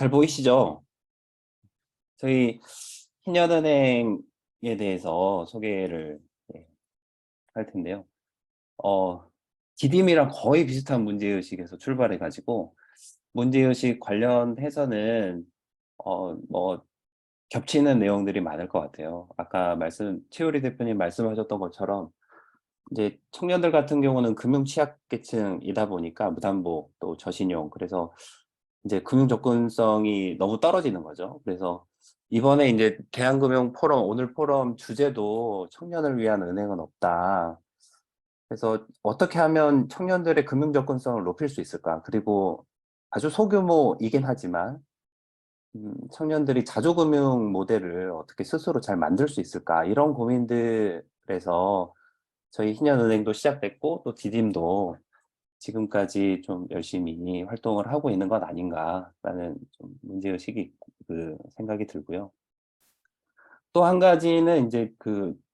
잘 보이시죠? 저희 신한은행에 대해서 소개를 할 텐데요. 어, 디딤이랑 거의 비슷한 문제의식에서 출발해가지고 문제의식 관련해서는 뭐 겹치는 내용들이 많을 것 같아요. 아까 최우리 대표님 말씀하셨던 것처럼 이제 청년들 같은 경우는 금융 취약계층이다 보니까 무담보 또 저신용 그래서 이제 금융 접근성이 너무 떨어지는 거죠. 그래서 이번에 이제 대한금융 포럼 오늘 포럼 주제도 청년을 위한 은행은 없다. 그래서 어떻게 하면 청년들의 금융 접근성을 높일 수 있을까? 그리고 아주 소규모이긴 하지만 청년들이 자조금융 모델을 어떻게 스스로 잘 만들 수 있을까? 이런 고민들에서 저희 신한은행도 시작됐고 또 디딤도 지금까지 좀 열심히 활동을 하고 있는 것 아닌가라는 좀 문제의식이 생각이 들고요. 또 한 가지는 이제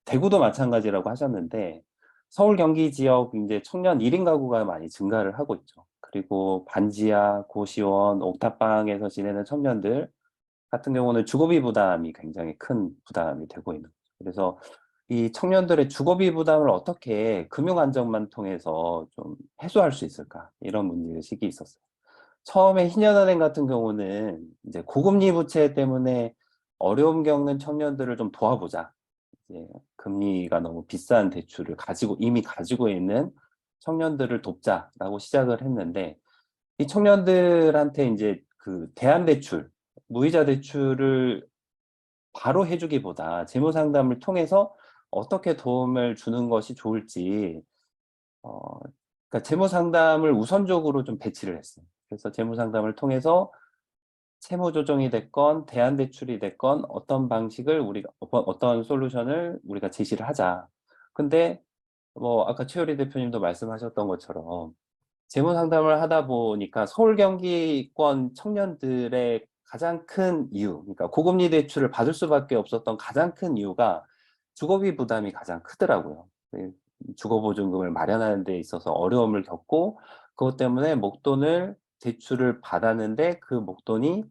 대구도 마찬가지라고 하셨는데 서울 경기 지역 이제 청년 1인 가구가 많이 증가를 하고 있죠. 그리고 반지하, 고시원, 옥탑방에서 지내는 청년들 같은 경우는 주거비 부담이 굉장히 큰 부담이 되고 있는 거죠. 그래서 이 청년들의 주거비 부담을 어떻게 금융 안정만 통해서 좀 해소할 수 있을까? 이런 문제의식이 있었어요. 처음에 신한은행 같은 경우는 이제 고금리 부채 때문에 어려움 겪는 청년들을 좀 도와보자. 이제 금리가 너무 비싼 대출을 이미 가지고 있는 청년들을 돕자라고 시작을 했는데 이 청년들한테 이제 대안대출, 무이자 대출을 바로 해주기보다 재무 상담을 통해서 어떻게 도움을 주는 것이 좋을지, 어, 그러니까 재무 상담을 우선적으로 좀 배치를 했어요. 그래서 재무 상담을 통해서 채무 조정이 됐건 대안 대출이 됐건 어떤 방식을 어떤 솔루션을 우리가 제시를 하자. 근데 뭐 아까 최효리 대표님도 말씀하셨던 것처럼 재무 상담을 하다 보니까 서울 경기권 청년들의 가장 큰 이유, 그러니까 고금리 대출을 받을 수밖에 없었던 가장 큰 이유가 주거비 부담이 가장 크더라고요. 주거보증금을 마련하는 데 있어서 어려움을 겪고 그것 때문에 목돈을 대출을 받았는데 그 목돈이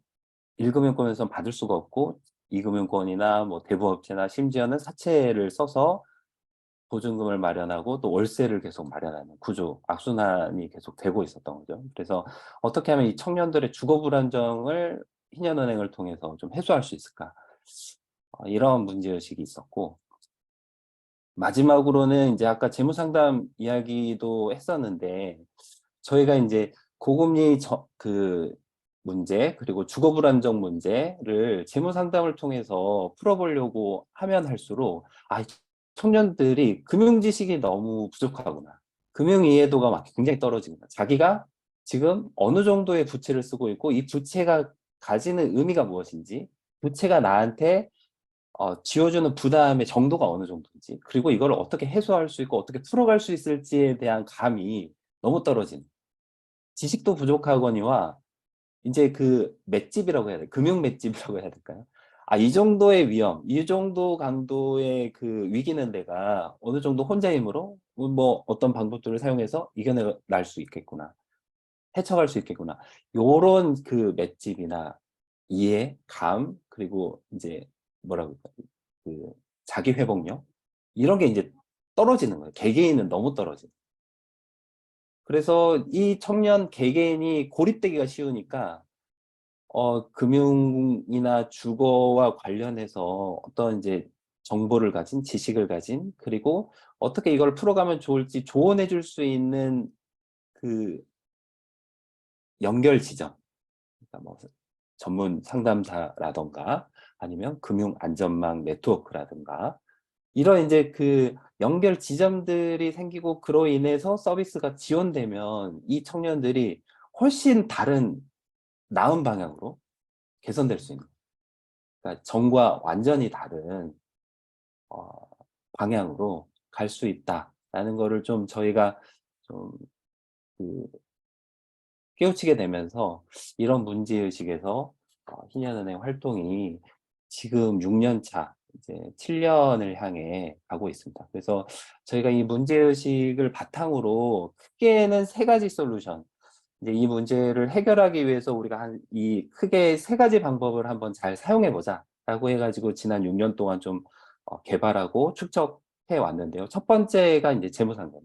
1금융권에서 받을 수가 없고 2금융권이나 뭐 대부업체나 심지어는 사채를 써서 보증금을 마련하고 또 월세를 계속 마련하는 구조, 악순환이 계속 되고 있었던 거죠. 그래서 어떻게 하면 이 청년들의 주거 불안정을 신한은행을 통해서 좀 해소할 수 있을까? 이런 문제의식이 있었고, 마지막으로는 이제 아까 재무상담 이야기도 했었는데, 저희가 이제 고금리 문제, 그리고 주거 불안정 문제를 재무상담을 통해서 풀어보려고 하면 할수록, 청년들이 금융 지식이 너무 부족하구나. 금융 이해도가 막 굉장히 떨어지구나. 자기가 지금 어느 정도의 부채를 쓰고 있고 이 부채가 가지는 의미가 무엇인지, 부채가 나한테 지어주는 부담의 정도가 어느 정도인지, 그리고 이걸 어떻게 해소할 수 있고 어떻게 풀어갈 수 있을지에 대한 감이 너무 떨어지는. 지식도 부족하거니와 이제 맷집이라고 해야 돼. 금융 맷집이라고 해야 될까요? 이 정도의 위험, 이 정도 강도의 위기는 내가 어느 정도 혼자 힘으로 뭐 어떤 방법들을 사용해서 이겨낼 수 있겠구나. 헤쳐갈 수 있겠구나. 요런 맷집이나 이해, 감, 그리고 이제 뭐라고 할까? 자기 회복력 이런 게 이제 떨어지는 거예요. 개개인은 너무 떨어지는. 그래서 이 청년 개개인이 고립되기가 쉬우니까 금융이나 주거와 관련해서 어떤 이제 정보를 가진, 지식을 가진, 그리고 어떻게 이걸 풀어가면 좋을지 조언해 줄 수 있는 그 연결 지점, 그러니까 뭐 전문 상담사라던가 아니면 금융 안전망 네트워크라든가 이런 이제 연결 지점들이 생기고 그로 인해서 서비스가 지원되면 이 청년들이 훨씬 다른 나은 방향으로 개선될 수 있는, 그러니까 전과 완전히 다른 어, 방향으로 갈 수 있다라는 거를 좀 저희가 좀 깨우치게 되면서 이런 문제의식에서 신한은행 활동이 지금 6년 차, 이제 7년을 향해 가고 있습니다. 그래서 저희가 이 문제의식을 바탕으로 크게는 세 가지 솔루션, 이제 이 문제를 해결하기 위해서 우리가 이 크게 세 가지 방법을 한번 잘 사용해 보자라고 해가지고 지난 6년 동안 좀 개발하고 축적해 왔는데요. 첫 번째가 이제 재무상담.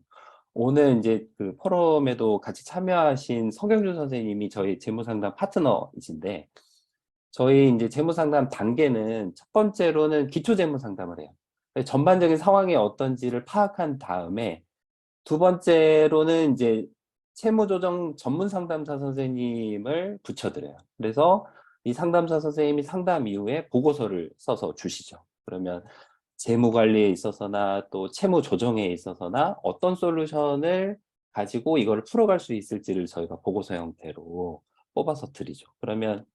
오늘 이제 그 포럼에도 같이 참여하신 성경준 선생님이 저희 재무상담 파트너이신데, 저희 이제 재무상담 단계는 첫 번째로는 기초 재무상담을 해요. 전반적인 상황이 어떤지를 파악한 다음에, 두 번째로는 이제 채무조정 전문 상담사 선생님을 붙여드려요. 그래서 이 상담사 선생님이 상담 이후에 보고서를 써서 주시죠. 그러면 재무 관리에 있어서나 또 채무 조정에 있어서나 어떤 솔루션을 가지고 이걸 풀어갈 수 있을지를 저희가 보고서 형태로 뽑아서 드리죠. 그러면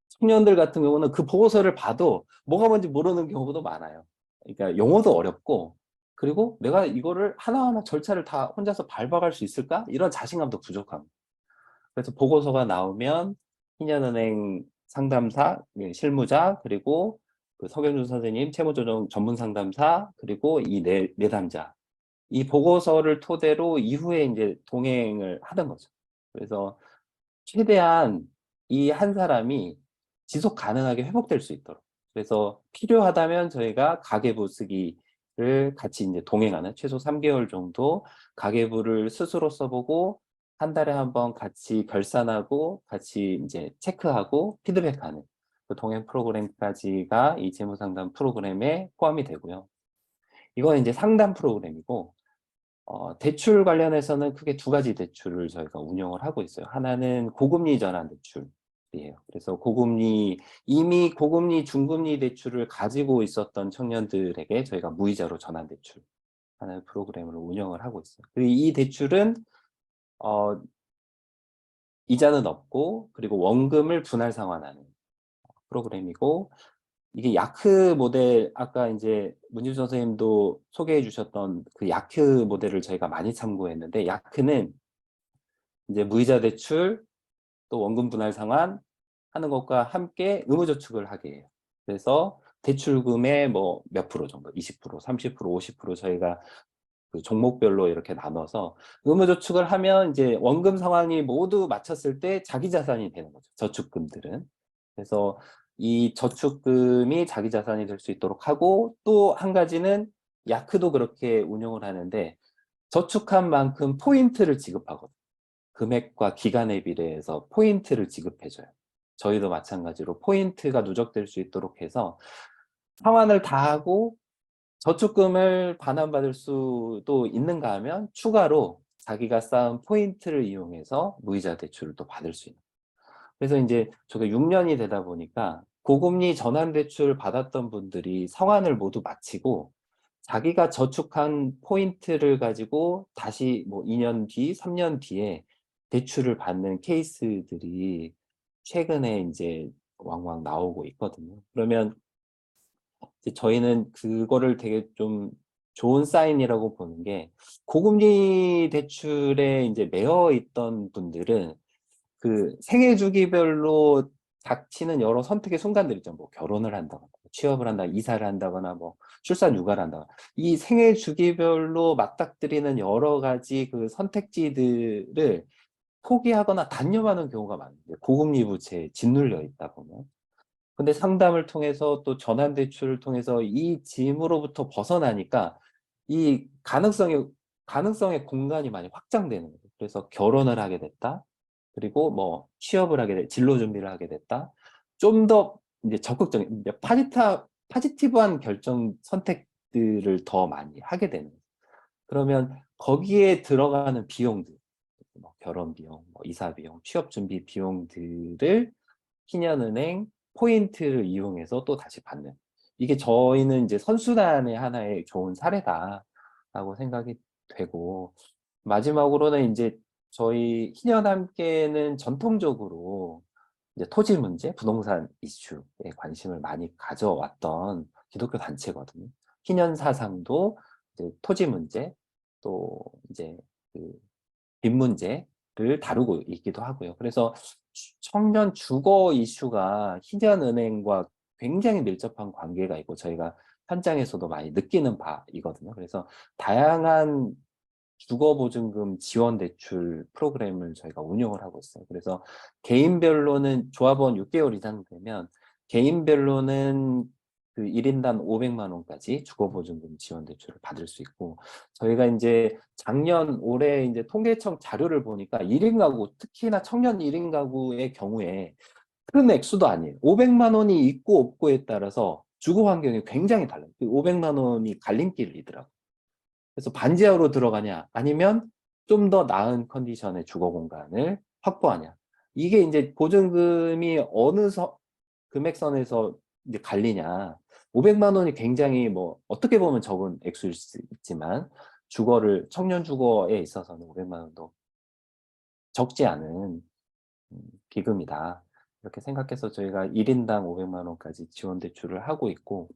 청년들 같은 경우는 그 보고서를 봐도 뭐가 뭔지 모르는 경우도 많아요. 그러니까 용어도 어렵고, 그리고 내가 이거를 하나하나 절차를 다 혼자서 밟아갈 수 있을까? 이런 자신감도 부족합니다. 그래서 보고서가 나오면 신한은행 상담사, 실무자, 그리고 그 서경준 선생님, 채무조정 전문 상담사, 그리고 이 내담자, 이 보고서를 토대로 이후에 이제 동행을 하는 거죠. 그래서 최대한 이 한 사람이 지속 가능하게 회복될 수 있도록. 그래서 필요하다면 저희가 가계부 쓰기를 같이 이제 동행하는, 최소 3개월 정도 가계부를 스스로 써보고 한 달에 한 번 같이 결산하고 같이 이제 체크하고 피드백하는 그 동행 프로그램까지가 이 재무상담 프로그램에 포함이 되고요. 이건 이제 상담 프로그램이고, 대출 관련해서는 크게 두 가지 대출을 저희가 운영을 하고 있어요. 하나는 고금리 전환 대출이에요. 그래서 이미 고금리, 중금리 대출을 가지고 있었던 청년들에게 저희가 무이자로 전환 대출 하는 프로그램을 운영을 하고 있어요. 그리고 이 대출은 어, 이자는 없고, 그리고 원금을 분할 상환하는 프로그램이고, 이게 야크 모델, 아까 이제 문지수 선생님도 소개해 주셨던 그 야크 모델을 저희가 많이 참고했는데, 야크는 이제 무이자 대출 또 원금 분할 상환 하는 것과 함께 의무저축을 하게 해요. 그래서 대출금의 뭐 몇 프로 정도, 20%, 30%, 50% 저희가 그 종목별로 이렇게 나눠서 의무저축을 하면 이제 원금 상환이 모두 마쳤을 때 자기 자산이 되는 거죠. 저축금들은. 그래서 이 저축금이 자기 자산이 될 수 있도록 하고, 또 한 가지는 야크도 그렇게 운영을 하는데 저축한 만큼 포인트를 지급하거든요. 금액과 기간에 비례해서 포인트를 지급해줘요. 저희도 마찬가지로 포인트가 누적될 수 있도록 해서 상환을 다 하고 저축금을 반환받을 수도 있는가 하면 추가로 자기가 쌓은 포인트를 이용해서 무이자 대출을 또 받을 수 있는. 그래서 이제 저게 6년이 되다 보니까 고금리 전환 대출 받았던 분들이 상환을 모두 마치고 자기가 저축한 포인트를 가지고 다시 뭐 2년 뒤, 3년 뒤에 대출을 받는 케이스들이 최근에 이제 왕왕 나오고 있거든요. 그러면 이제 저희는 그거를 되게 좀 좋은 사인이라고 보는 게, 고금리 대출에 이제 매여 있던 분들은 그 생애 주기별로 닥치는 여러 선택의 순간들 있죠. 뭐 결혼을 한다거나, 취업을 한다거나, 이사를 한다거나, 뭐 출산 육아를 한다거나. 이 생애 주기별로 맞닥뜨리는 여러 가지 그 선택지들을 포기하거나 단념하는 경우가 많은데, 고금리 부채에 짓눌려 있다 보면. 근데 상담을 통해서 또 전환 대출을 통해서 이 짐으로부터 벗어나니까 이 가능성의 공간이 많이 확장되는 거예요. 그래서 결혼을 하게 됐다. 그리고 뭐 취업을 하게 됐다. 진로 준비를 하게 됐다. 좀 더 이제 적극적인 파지티브한 결정 선택들을 더 많이 하게 되는 거예요. 그러면 거기에 들어가는 비용들, 뭐 결혼 비용, 뭐 이사 비용, 취업 준비 비용들을 신한은행 포인트를 이용해서 또 다시 받는. 이게 저희는 이제 선순환의 하나의 좋은 사례다라고 생각이 되고, 마지막으로는 이제 저희 희년함께는 전통적으로 이제 토지 문제, 부동산 이슈에 관심을 많이 가져왔던 기독교 단체거든요. 희년 사상도 이제 토지 문제, 또 이제 그 빚 문제를 다루고 있기도 하고요. 그래서 청년 주거 이슈가 희년은행과 굉장히 밀접한 관계가 있고 저희가 현장에서도 많이 느끼는 바이거든요. 그래서 다양한 주거보증금 지원대출 프로그램을 저희가 운영을 하고 있어요. 그래서 개인별로는 조합원 6개월 이상 되면 개인별로는 그 1인당 500만 원까지 주거보증금 지원대출을 받을 수 있고, 저희가 이제 작년 올해 이제 통계청 자료를 보니까 1인 가구, 특히나 청년 1인 가구의 경우에 큰 액수도 아니에요. 500만 원이 있고 없고에 따라서 주거 환경이 굉장히 달라요. 그 500만 원이 갈림길이더라고요. 그래서 반지하로 들어가냐, 아니면 좀 더 나은 컨디션의 주거 공간을 확보하냐. 이게 이제 보증금이 어느 금액선에서 이제 갈리냐. 500만 원이 굉장히 뭐 어떻게 보면 적은 액수일 수 있지만 청년 주거에 있어서는 500만 원도 적지 않은 기금이다. 이렇게 생각해서 저희가 1인당 500만 원까지 지원 대출을 하고 있고,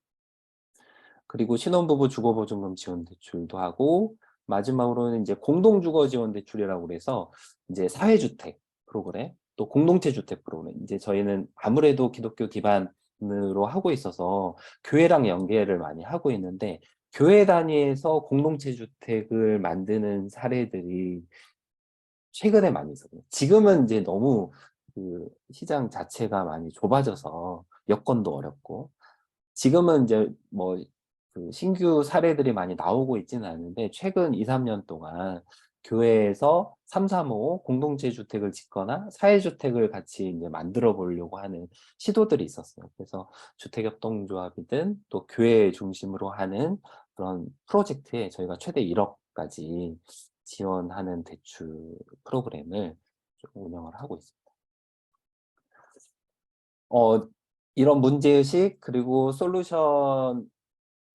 그리고 신혼부부 주거보증금 지원 대출도 하고, 마지막으로는 이제 공동주거 지원 대출이라고 그래서 이제 사회주택 프로그램, 또 공동체 주택 프로그램. 이제 저희는 아무래도 기독교 기반으로 하고 있어서 교회랑 연계를 많이 하고 있는데, 교회 단위에서 공동체 주택을 만드는 사례들이 최근에 많이 있었거든요. 지금은 이제 너무 그 시장 자체가 많이 좁아져서 여건도 어렵고, 지금은 이제 뭐 그 신규 사례들이 많이 나오고 있지는 않은데, 최근 2, 3년 동안 교회에서 3, 3호 공동체 주택을 짓거나 사회주택을 같이 이제 만들어 보려고 하는 시도들이 있었어요. 그래서 주택협동조합이든 또 교회 중심으로 하는 그런 프로젝트에 저희가 최대 1억까지 지원하는 대출 프로그램을 좀 운영을 하고 있습니다. 이런 문제의식 그리고 솔루션을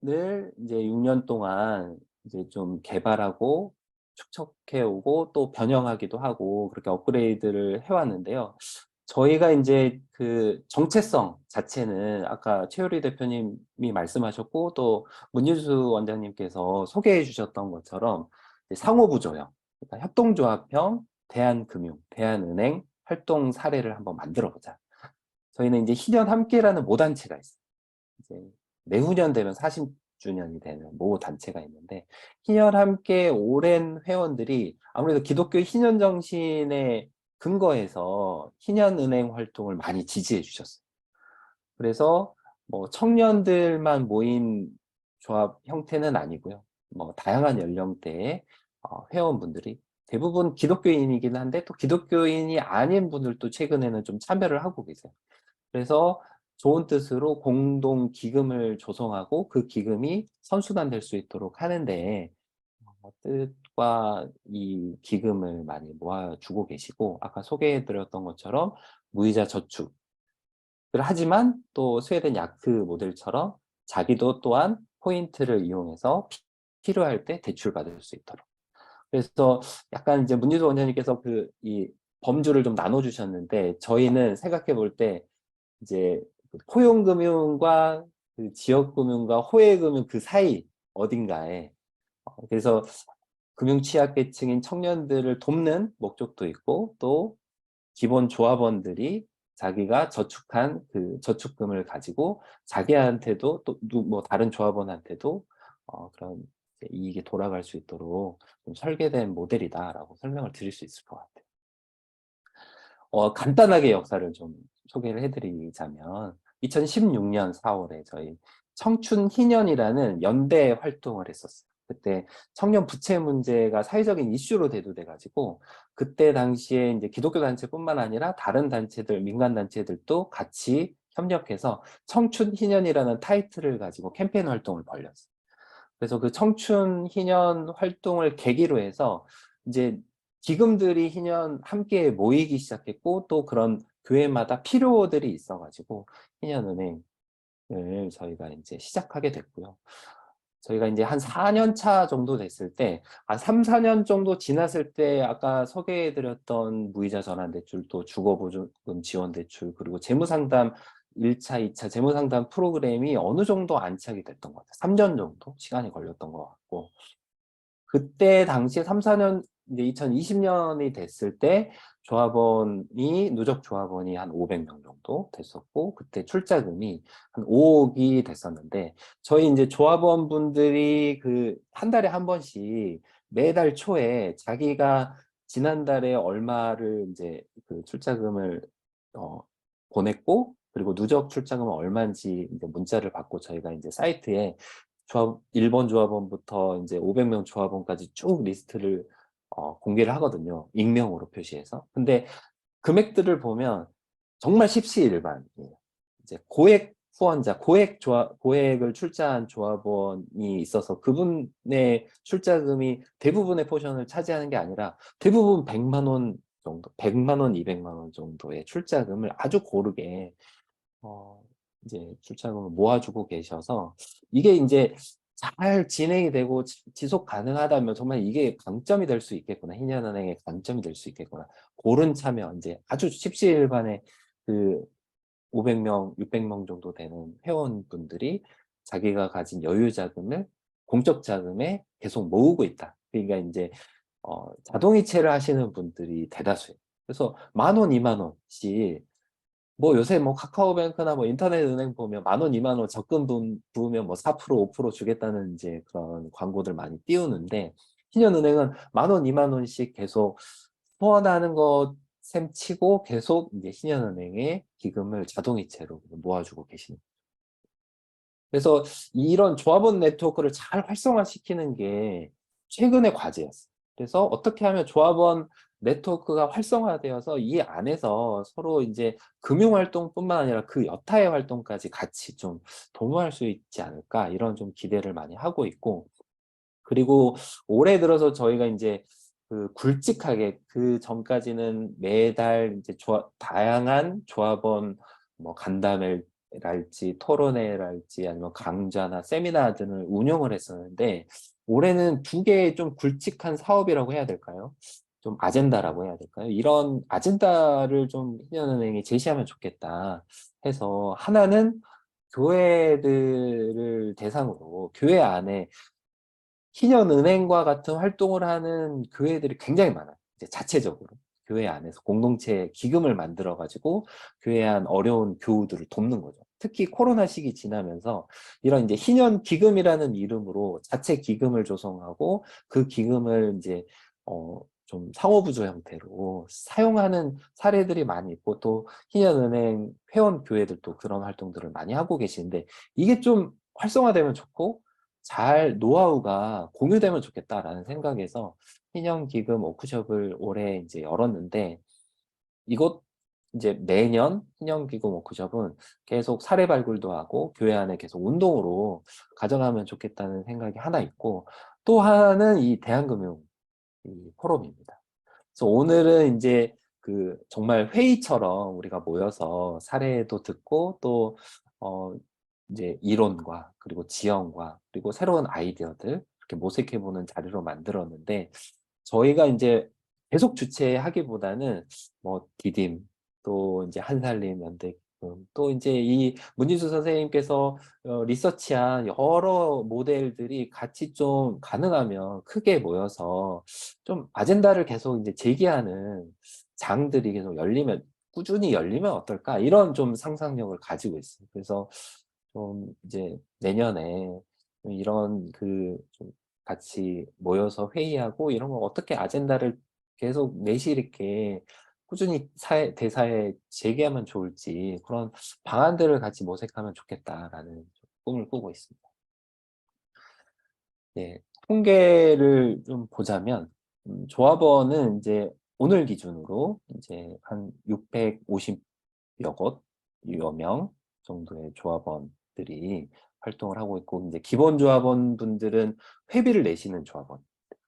이제 6년 동안 이제 좀 개발하고 축적해 오고 또 변형하기도 하고 그렇게 업그레이드를 해왔는데요. 저희가 이제 그 정체성 자체는 아까 최효리 대표님이 말씀하셨고 또 문유수 원장님께서 소개해 주셨던 것처럼 상호부조형, 그러니까 협동조합형 대한금융, 대한은행 활동 사례를 한번 만들어 보자. 저희는 이제 희년 함께라는 모 단체가 있어요. 이제 내후년 되면 40주년이 되는 모 단체가 있는데, 희년 함께 오랜 회원들이 아무래도 기독교 희년 정신에 근거해서 희년은행 활동을 많이 지지해 주셨어요. 그래서 뭐 청년들만 모인 조합 형태는 아니고요. 뭐 다양한 연령대의 회원분들이 대부분 기독교인이긴 한데 또 기독교인이 아닌 분들도 최근에는 좀 참여를 하고 계세요. 그래서 좋은 뜻으로 공동 기금을 조성하고 그 기금이 선순환될 수 있도록 하는데 뜻과 이 기금을 많이 모아주고 계시고, 아까 소개해드렸던 것처럼 무이자 저축을 하지만 또 스웨덴 야크 모델처럼 자기도 또한 포인트를 이용해서 필요할 때 대출받을 수 있도록. 그래서 약간 이제 문희도 원장님께서 이 범주를 좀 나눠주셨는데, 저희는 생각해 볼 때 이제 포용금융과 그 지역금융과 호혜금융 그 사이 어딘가에, 그래서 금융 취약계층인 청년들을 돕는 목적도 있고, 또 기본 조합원들이 자기가 저축한 그 저축금을 가지고 자기한테도 또 뭐 다른 조합원한테도 그런 이익이 돌아갈 수 있도록 좀 설계된 모델이다라고 설명을 드릴 수 있을 것 같아요. 간단하게 역사를 좀 소개를 해드리자면 2016년 4월에 저희 청춘 희년이라는 연대 활동을 했었어요. 그때 청년 부채 문제가 사회적인 이슈로 대두돼 가지고 그때 당시에 이제 기독교 단체뿐만 아니라 다른 단체들, 민간 단체들도 같이 협력해서 청춘 희년이라는 타이틀을 가지고 캠페인 활동을 벌였어요. 그래서 그 청춘 희년 활동을 계기로 해서 이제 기금들이 희년 함께 모이기 시작했고, 또 그런 교회마다 필요들이 있어가지고 희년은행을 저희가 이제 시작하게 됐고요. 저희가 이제 한 4년 차 정도 됐을 때, 3, 4년 정도 지났을 때 아까 소개해드렸던 무이자 전환대출, 또 주거보증금 지원대출, 그리고 재무상담 1차, 2차 재무상담 프로그램이 어느 정도 안착이 됐던 것 같아요. 3년 정도 시간이 걸렸던 것 같고, 그때 당시에 3, 4년, 이제 2020년이 됐을 때 누적 조합원이 한 500명 정도 됐었고, 그때 출자금이 한 5억이 됐었는데, 저희 이제 조합원분들이 그 한 달에 한 번씩 매달 초에 자기가 지난달에 얼마를 이제 그 출자금을 보냈고, 그리고 누적 출자금은 얼마인지 이제 문자를 받고 저희가 이제 사이트에 조합 1번 조합원부터 이제 500명 조합원까지 쭉 리스트를 공개를 하거든요. 익명으로 표시해서. 근데 금액들을 보면 정말 십시일반이에요. 이제 고액 후원자, 고액을 출자한 조합원이 있어서 그분의 출자금이 대부분의 포션을 차지하는 게 아니라 대부분 100만 원 정도, 100만 원, 200만 원 정도의 출자금을 아주 고르게 어, 이제 출자금을 모아주고 계셔서 이게 이제 잘 진행이 되고 지속 가능하다면 정말 이게 강점이 될 수 있겠구나. 신한은행의 강점이 될 수 있겠구나. 고른 참여, 이제 아주 십시일반의 그 500명, 600명 정도 되는 회원분들이 자기가 가진 여유 자금을 공적 자금에 계속 모으고 있다. 그러니까 이제 자동이체를 하시는 분들이 대다수예요. 그래서 10,000원, 20,000원씩 뭐 요새 뭐 카카오뱅크나 뭐 인터넷 은행 보면 10,000원, 20,000원 적금 부으면 뭐 4%, 5% 주겠다는 이제 그런 광고들 많이 띄우는데, 신한은행은 10,000원, 20,000원씩 계속 후원하는 것 셈 치고 계속 이제 신한은행에 기금을 자동이체로 모아주고 계시는. 그래서 이런 조합원 네트워크를 잘 활성화시키는 게 최근의 과제였어요. 그래서 어떻게 하면 조합원 네트워크가 활성화되어서 이 안에서 서로 이제 금융활동뿐만 아니라 그 여타의 활동까지 같이 좀 도모할 수 있지 않을까, 이런 좀 기대를 많이 하고 있고, 그리고 올해 들어서 저희가 이제 그 굵직하게, 그 전까지는 매달 이제 다양한 조합원 뭐 간담회랄지 토론회랄지 아니면 강좌나 세미나 등을 운영을 했었는데, 올해는 두 개의 좀 굵직한 사업이라고 해야 될까요? 좀 아젠다라고 해야 될까요? 이런 아젠다를 좀 신한은행이 제시하면 좋겠다 해서, 하나는 교회들을 대상으로 교회 안에 신현은행과 같은 활동을 하는 교회들이 굉장히 많아요. 이제 자체적으로 교회 안에서 공동체 기금을 만들어 가지고 교회 안 어려운 교우들을 돕는 거죠. 특히 코로나 시기 지나면서 이런 이제 신현 기금이라는 이름으로 자체 기금을 조성하고 그 기금을 이제 좀 상호부조 형태로 사용하는 사례들이 많이 있고, 또 신현은행 회원 교회들도 그런 활동들을 많이 하고 계시는데, 이게 좀 활성화되면 좋고 잘 노하우가 공유되면 좋겠다라는 생각에서 신형기금 워크숍을 올해 이제 열었는데, 이것 이제 매년 신형기금 워크숍은 계속 사례 발굴도 하고 교회 안에 계속 운동으로 가져가면 좋겠다는 생각이 하나 있고, 또 하나는 이 대한금융 이 포럼입니다. 그래서 오늘은 이제 그 정말 회의처럼 우리가 모여서 사례도 듣고, 또 이제 이론과 그리고 지형과 그리고 새로운 아이디어들 이렇게 모색해보는 자리로 만들었는데, 저희가 이제 계속 주최하기보다는 뭐 디딤, 또 이제 한살림 연대금, 또 이제 이 문진수 선생님께서 리서치한 여러 모델들이 같이 좀 가능하면 크게 모여서 좀 아젠다를 계속 이제 제기하는 장들이 계속 열리면, 꾸준히 열리면 어떨까, 이런 좀 상상력을 가지고 있어요. 그래서 좀 이제 내년에 이런 그 좀 같이 모여서 회의하고 이런 거 어떻게 아젠다를 계속 내실 있게 꾸준히 대사에 제기하면 좋을지, 그런 방안들을 같이 모색하면 좋겠다라는 꿈을 꾸고 있습니다. 네, 통계를 좀 보자면 조합원은 이제 오늘 기준으로 이제 한 650여 명 정도의 조합원들이 활동을 하고 있고, 이제 기본 조합원 분들은 회비를 내시는 조합원.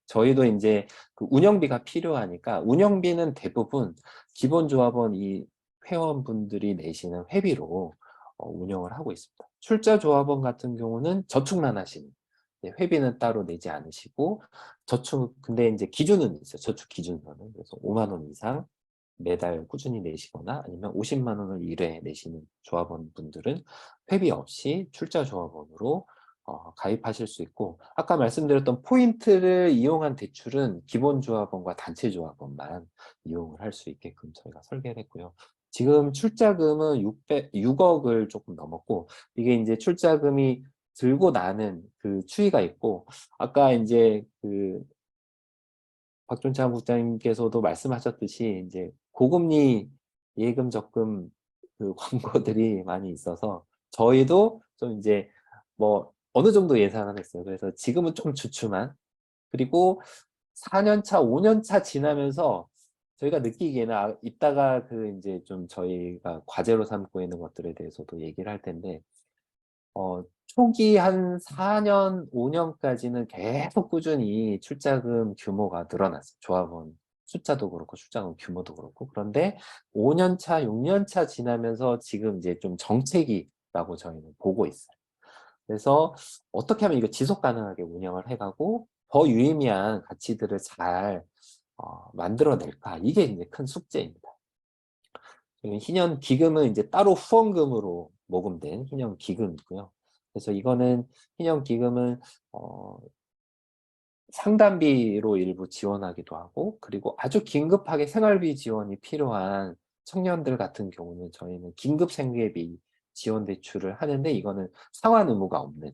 저희도 이제 그 운영비가 필요하니까 운영비는 대부분 기본 조합원 이 회원분들이 내시는 회비로 운영을 하고 있습니다. 출자 조합원 같은 경우는 저축만 하시는, 회비는 따로 내지 않으시고, 근데 이제 기준은 있어요. 저축 기준서는. 그래서 5만 원 이상 매달 꾸준히 내시거나 아니면 50만 원을 1회 내시는 조합원 분들은 회비 없이 출자 조합원으로 가입하실 수 있고, 아까 말씀드렸던 포인트를 이용한 대출은 기본 조합원과 단체 조합원만 이용을 할 수 있게끔 저희가 설계를 했고요. 지금 출자금은 6억을 조금 넘었고, 이게 이제 출자금이 들고 나는 그 추이가 있고, 아까 이제 그 박준찬 국장님께서도 말씀하셨듯이 이제 고금리 예금 적금 그 광고들이 많이 있어서 저희도 좀 이제 뭐 어느 정도 예상을 했어요. 그래서 지금은 좀 주춤한, 그리고 4년 차, 5년 차 지나면서 저희가 느끼기에는 이따가 그 이제 좀 저희가 과제로 삼고 있는 것들에 대해서도 얘기를 할 텐데, 초기 한 4년, 5년까지는 계속 꾸준히 출자금 규모가 늘어났어요. 조합원 숫자도 그렇고 출자금 규모도 그렇고. 그런데 5년 차, 6년 차 지나면서 지금 이제 좀 정체기라고 저희는 보고 있어요. 그래서 어떻게 하면 이거 지속 가능하게 운영을 해가고 더 유의미한 가치들을 잘 만들어낼까? 이게 이제 큰 숙제입니다. 희년 기금은 이제 따로 후원금으로 모금된 희년 기금이고요. 그래서 이거는 희년 기금은 상담비로 일부 지원하기도 하고, 그리고 아주 긴급하게 생활비 지원이 필요한 청년들 같은 경우는 저희는 긴급 생계비 지원 대출을 하는데, 이거는 상환 의무가 없는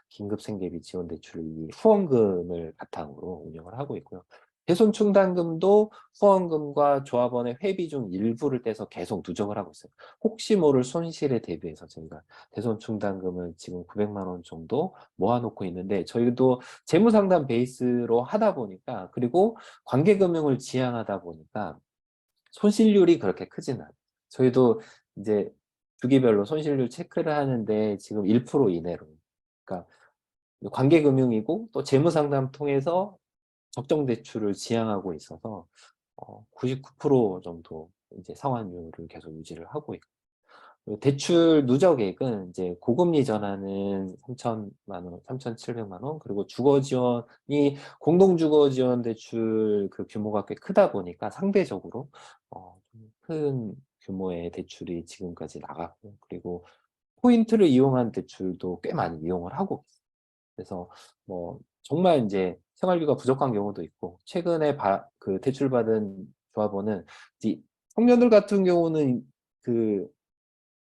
긴급 생계비 지원 대출을 이 후원금을 바탕으로 운영을 하고 있고요. 대손 충당금도 후원금과 조합원의 회비 중 일부를 떼서 계속 누적을 하고 있어요. 혹시 모를 손실에 대비해서 저희가 대손 충당금을 지금 900만 원 정도 모아놓고 있는데, 저희도 재무상담 베이스로 하다 보니까, 그리고 관계금융을 지향하다 보니까 손실률이 그렇게 크진 않아요. 저희도 이제 주기별로 손실률 체크를 하는데 지금 1% 이내로, 그러니까 관계금융이고 또 재무상담 통해서 적정 대출을 지향하고 있어서 99% 정도 이제 상환율을 계속 유지를 하고 있고, 대출 누적액은 이제 고금리 전환은 3천만 원, 3,700만 원, 그리고 주거 지원이 공동 주거 지원 대출 그 규모가 꽤 크다 보니까 상대적으로 큰 규모의 대출이 지금까지 나갔고, 그리고 포인트를 이용한 대출도 꽤 많이 이용을 하고 있어요. 그래서 뭐 정말 이제 생활비가 부족한 경우도 있고, 최근에 그 대출받은 조합원은 이제 청년들 같은 경우는 그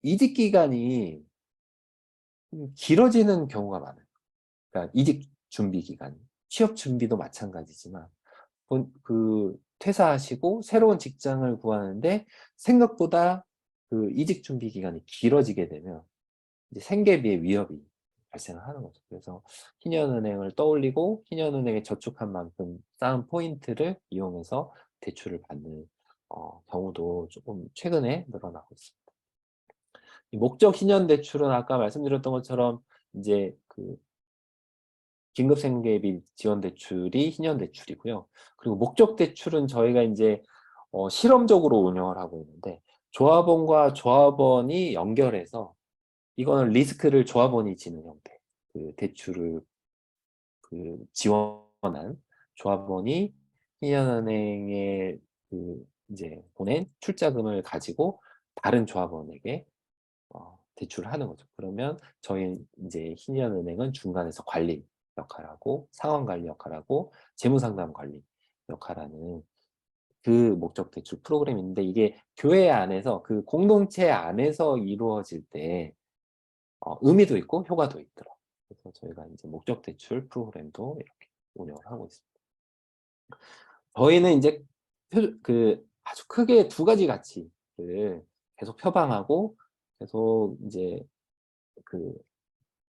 이직 기간이 길어지는 경우가 많아요. 그러니까 이직 준비 기간, 취업 준비도 마찬가지지만 그 퇴사하시고 새로운 직장을 구하는데 생각보다 그 이직 준비 기간이 길어지게 되면 이제 생계비의 위협이 발생을 하는 거죠. 그래서 신한은행을 떠올리고 신한은행에 저축한 만큼 쌓은 포인트를 이용해서 대출을 받는 경우도 조금 최근에 늘어나고 있습니다. 이 목적 신현 대출은 아까 말씀드렸던 것처럼 이제 그 긴급 생계비 지원 대출이 신현 대출이고요. 그리고 목적 대출은 저희가 이제 실험적으로 운영을 하고 있는데, 조합원과 조합원이 연결해서 이거는 리스크를 조합원이 지는 형태, 그 대출을 그 지원한 조합원이 신한은행에 그 이제 보낸 출자금을 가지고 다른 조합원에게 대출을 하는 거죠. 그러면 저희 이제 신한은행은 중간에서 관리 역할하고 상환 관리 역할하고 재무상담 관리 역할하는 그 목적 대출 프로그램인데, 이게 교회 안에서 그 공동체 안에서 이루어질 때 의미도 있고 효과도 있더라고요. 그래서 저희가 이제 목적 대출 프로그램도 이렇게 운영을 하고 있습니다. 저희는 이제 그 아주 크게 두 가지 가치를 계속 표방하고 계속 이제 그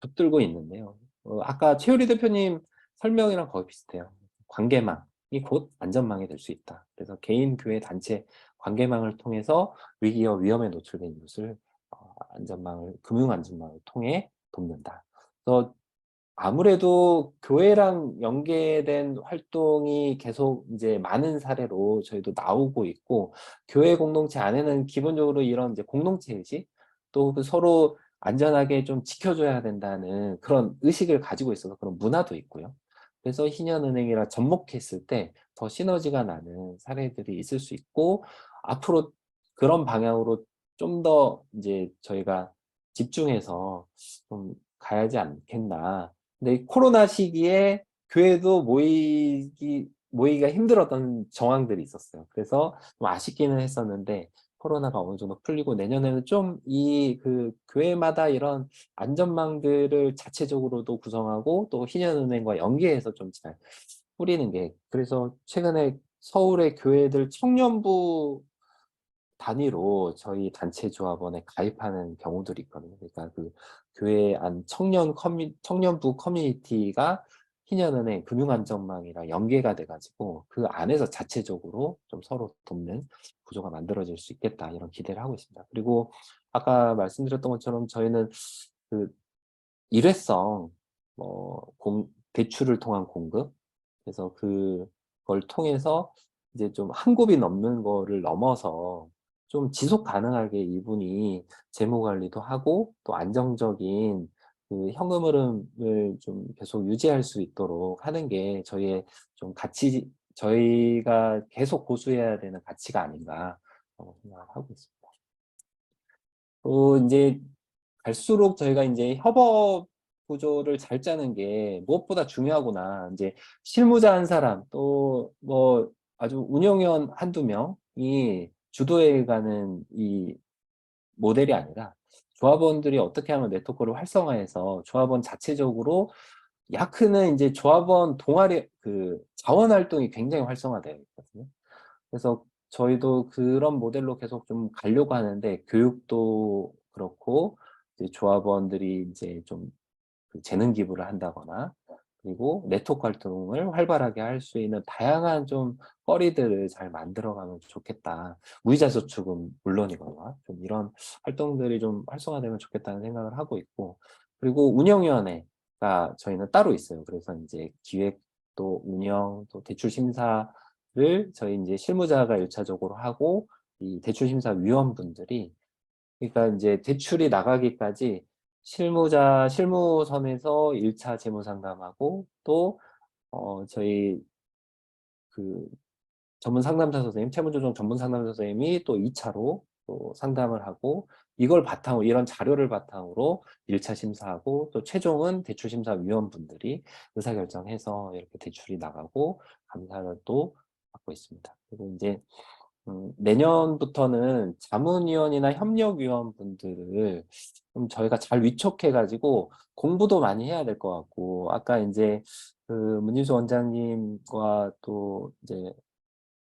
붙들고 있는데요. 아까 최유리 대표님 설명이랑 거의 비슷해요. 관계망이 곧 안전망이 될 수 있다. 그래서 개인, 교회, 단체 관계망을 통해서 위기와 위험에 노출된 이웃을 안전망을, 금융 안전망을 통해 돕는다. 그래서 아무래도 교회랑 연계된 활동이 계속 이제 많은 사례로 저희도 나오고 있고, 교회 공동체 안에는 기본적으로 이런 이제 공동체 의식, 또 그 서로 안전하게 좀 지켜줘야 된다는 그런 의식을 가지고 있어서 그런 문화도 있고요. 그래서 신한은행이랑 접목했을 때 더 시너지가 나는 사례들이 있을 수 있고, 앞으로 그런 방향으로 좀 더 이제 저희가 집중해서 좀 가야지 않겠나. 근데 코로나 시기에 교회도 모이기가 힘들었던 정황들이 있었어요. 그래서 좀 아쉽기는 했었는데, 코로나가 어느 정도 풀리고 내년에는 좀 이 그 교회마다 이런 안전망들을 자체적으로도 구성하고 또 신한은행과 연계해서 좀 잘 뿌리는 게, 그래서 최근에 서울의 교회들 청년부 단위로 저희 단체 조합원에 가입하는 경우들이 있거든요. 그러니까 그 교회 안 청년부 커뮤니티가 희년은행 금융안전망이랑 연계가 돼가지고 그 안에서 자체적으로 좀 서로 돕는 구조가 만들어질 수 있겠다 이런 기대를 하고 있습니다. 그리고 아까 말씀드렸던 것처럼 저희는 그 일회성 대출을 통한 공급, 그래서 그걸 통해서 이제 좀 한 곱이 넘는 거를 넘어서 좀 지속 가능하게 이분이 재무 관리도 하고 또 안정적인 그 현금 흐름을 좀 계속 유지할 수 있도록 하는 게 저희의 좀 저희가 계속 고수해야 되는 가치가 아닌가 생각을 하고 있습니다. 또 이제 갈수록 저희가 이제 협업 구조를 잘 짜는 게 무엇보다 중요하구나. 이제 실무자 한 사람, 또 뭐 아주 운영위원 한두 명이 주도해 가는 이 모델이 아니라 조합원들이 어떻게 하면 네트워크를 활성화해서 조합원 자체적으로 야크는 이제 조합원 동아리 그 자원 활동이 굉장히 활성화되어 있거든요. 그래서 저희도 그런 모델로 계속 좀 가려고 하는데 교육도 그렇고 이제 조합원들이 이제 좀 그 재능 기부를 한다거나 그리고 네트워크 활동을 활발하게 할 수 있는 다양한 좀 거리들을 잘 만들어가면 좋겠다. 무이자 저축은 물론이거나 좀 이런 활동들이 좀 활성화되면 좋겠다는 생각을 하고 있고 그리고 운영위원회가 저희는 따로 있어요. 그래서 이제 기획도 운영 또 대출 심사를 저희 이제 실무자가 1차적으로 하고 이 대출 심사 위원분들이 그러니까 이제 대출이 나가기까지 실무선에서 1차 재무 상담하고 또 저희 그 전문 상담사 선생님, 채무조정 전문 상담사 선생님이 또 2차로 또 상담을 하고 이걸 바탕으로 이런 자료를 바탕으로 1차 심사하고 또 최종은 대출심사위원분들이 의사결정해서 이렇게 대출이 나가고 감사를 또 받고 있습니다. 그리고 이제 내년부터는 자문위원이나 협력위원분들을 좀 저희가 잘 위촉해가지고 공부도 많이 해야 될 것 같고, 아까 이제 그 문진수 원장님과 또 이제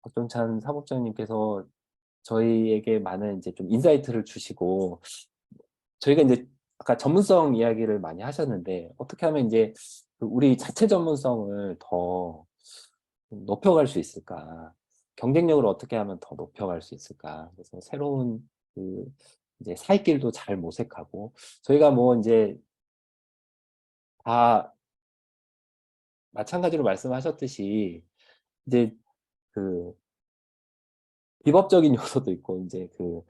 박종찬 사무장님께서 저희에게 많은 이제 좀 인사이트를 주시고, 저희가 이제 아까 전문성 이야기를 많이 하셨는데, 어떻게 하면 이제 그 우리 자체 전문성을 더 높여갈 수 있을까? 경쟁력을 어떻게 하면 더 높여갈 수 있을까? 그래서 새로운 그 이제 사이길도 잘 모색하고 저희가 뭐 이제 다 마찬가지로 말씀하셨듯이 이제 그 비법적인 요소도 있고 이제 그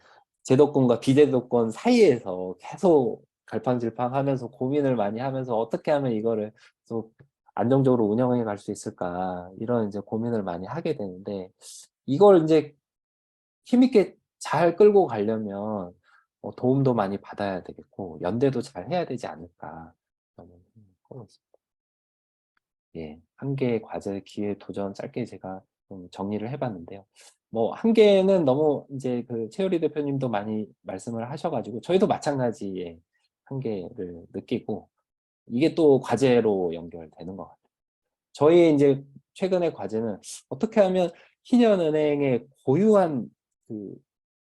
제도권과 비제도권 사이에서 계속 갈팡질팡하면서 고민을 많이 하면서 어떻게 하면 이거를 또 안정적으로 운영해 갈 수 있을까 이런 이제 고민을 많이 하게 되는데 이걸 이제 힘있게 잘 끌고 가려면 도움도 많이 받아야 되겠고 연대도 잘 해야 되지 않을까 저는 생각하고 있습니다. 예, 한 개의 과제, 기회, 도전 짧게 제가 좀 정리를 해봤는데요. 뭐 한 개는 너무 이제 그 최효리 대표님도 많이 말씀을 하셔가지고 저희도 마찬가지의 한계를 느끼고 이게 또 과제로 연결되는 것 같아요. 저희 이제 최근의 과제는 어떻게 하면 희년은행의 고유한 그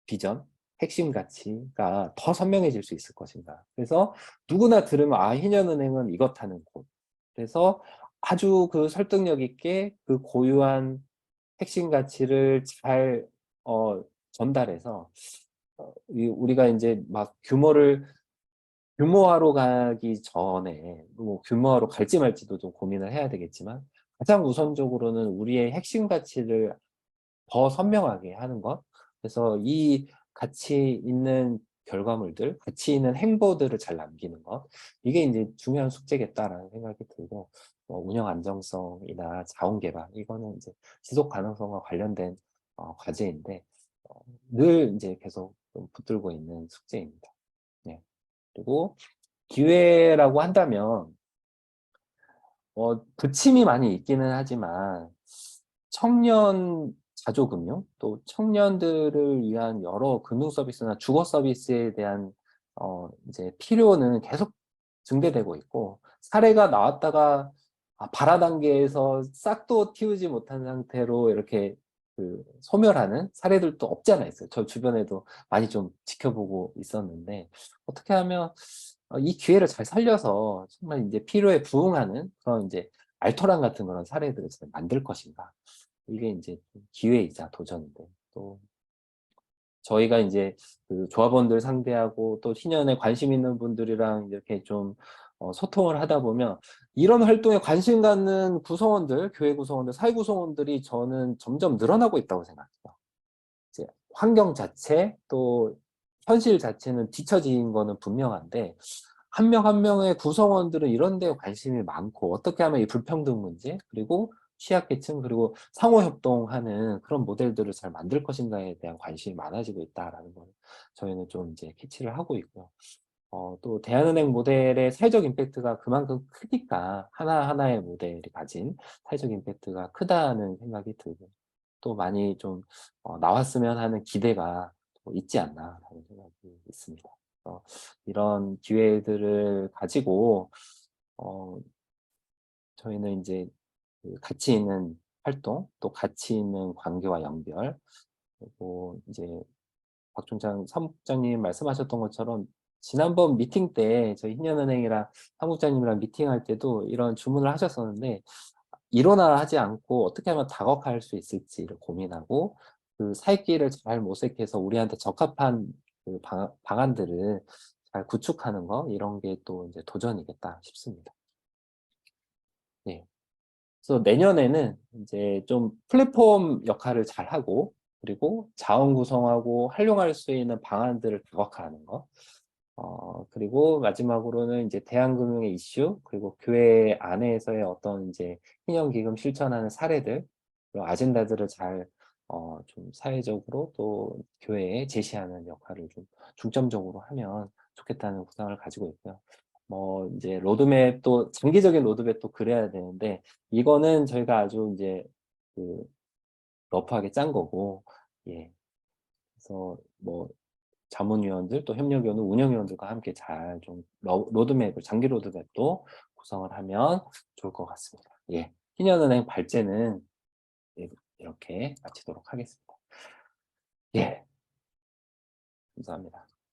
비전, 핵심 가치가 더 선명해질 수 있을 것인가. 그래서 누구나 들으면 아, 희년은행은 이렇다는 곳. 그래서 아주 그 설득력 있게 그 고유한 핵심 가치를 잘 전달해서 우리가 이제 막 규모화로 가기 전에 뭐 규모화로 갈지 말지도 좀 고민을 해야 되겠지만 가장 우선적으로는 우리의 핵심 가치를 더 선명하게 하는 것. 그래서 이 가치 있는 결과물들, 가치 있는 행보들을 잘 남기는 것. 이게 이제 중요한 숙제겠다라는 생각이 들고, 운영 안정성이나 자원 개발, 이거는 이제 지속 가능성과 관련된 과제인데, 늘 이제 계속 좀 붙들고 있는 숙제입니다. 네. 그리고 기회라고 한다면, 부침이 많이 있기는 하지만 청년 자조금융 또 청년들을 위한 여러 금융 서비스나 주거 서비스에 대한 이제 필요는 계속 증대되고 있고 사례가 나왔다가 발화 단계에서 싹도 틔우지 못한 상태로 이렇게 소멸하는 사례들도 없지 않아 있어요. 저 주변에도 많이 좀 지켜보고 있었는데, 어떻게 하면 이 기회를 잘 살려서 정말 이제 필요에 부응하는 그런 이제 알토란 같은 그런 사례들을 잘 만들 것인가. 이게 이제 기회이자 도전인데, 또 저희가 이제 조합원들 상대하고 또 신년에 관심 있는 분들이랑 이렇게 좀 소통을 하다 보면 이런 활동에 관심 갖는 구성원들, 교회 구성원들, 사회 구성원들이 저는 점점 늘어나고 있다고 생각해요. 이제 환경 자체 또 현실 자체는 뒤처진 거는 분명한데, 한 명 한 명의 구성원들은 이런 데 관심이 많고, 어떻게 하면 이 불평등 문제, 그리고 취약계층, 그리고 상호협동하는 그런 모델들을 잘 만들 것인가에 대한 관심이 많아지고 있다라는 걸 저희는 좀 이제 캐치를 하고 있고요. 또 대한은행 모델의 사회적 임팩트가 그만큼 크니까 하나하나의 모델이 가진 사회적 임팩트가 크다는 생각이 들고, 또 많이 좀 나왔으면 하는 기대가 또 있지 않나라는 생각이 있습니다. 이런 기회들을 가지고 저희는 이제 가치 있는 활동, 또 가치 있는 관계와 연결, 그리고 이제 박 총장, 사무국장님 말씀하셨던 것처럼 지난번 미팅 때 저희 흰년은행이랑 사무국장님이랑 미팅할 때도 이런 주문을 하셨었는데, 일원화하지 않고 어떻게 하면 다각화할 수 있을지를 고민하고, 그 살길을 잘 모색해서 우리한테 적합한 방안들을 잘 구축하는 거, 이런 게 또 이제 도전이겠다 싶습니다. 예. 그래서 내년에는 이제 좀 플랫폼 역할을 잘 하고, 그리고 자원 구성하고 활용할 수 있는 방안들을 다각화하는 거. 그리고 마지막으로는 이제 대한금융의 이슈, 그리고 교회 안에서의 어떤 이제 신용기금 실천하는 사례들, 그리고 아젠다들을 잘, 좀 사회적으로 또 교회에 제시하는 역할을 좀 중점적으로 하면 좋겠다는 구상을 가지고 있고요. 이제 로드맵도, 장기적인 로드맵도 그래야 되는데, 이거는 저희가 아주 이제 그 러프하게 짠 거고, 예. 그래서 자문위원들 또 협력위원들, 운영위원들과 함께 잘 좀 로드맵을, 장기 로드맵도 구성을 하면 좋을 것 같습니다. 예. 신년은행 발제는 이렇게 마치도록 하겠습니다. 예. 감사합니다.